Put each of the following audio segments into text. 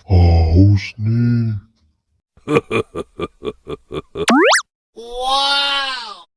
Haus nih. Wow.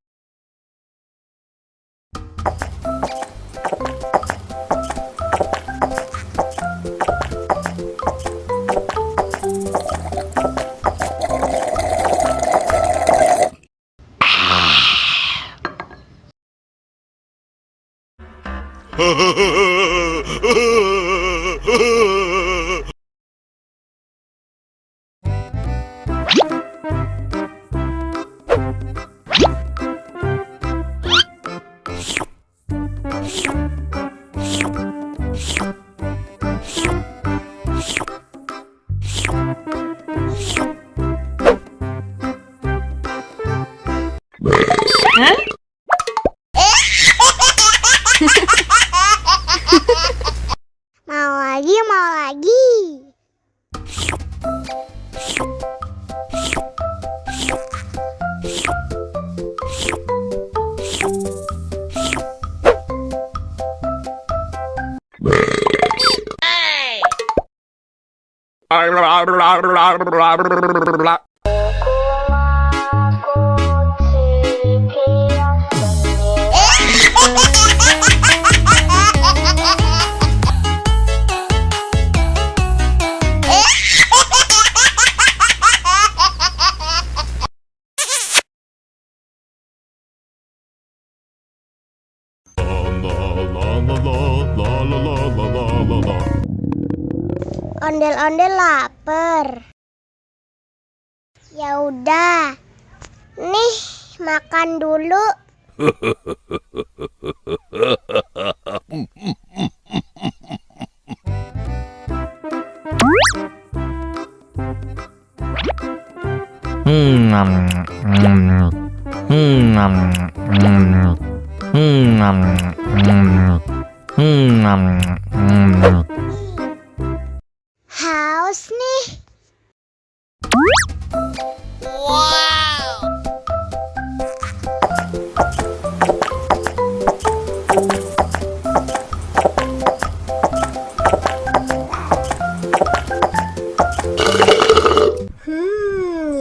Mau lagi. Ondel-ondel lapar. Ya udah. Nih, makan dulu. Haus nih. Wow.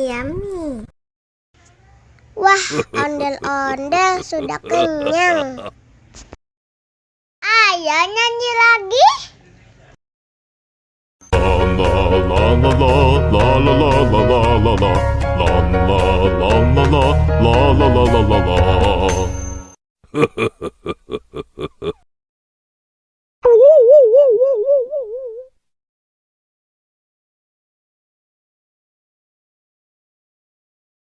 Yummy. Wah, ondel-ondel sudah kenyang. Ayo nyanyi lagi. La la la la la la la la la la la la la.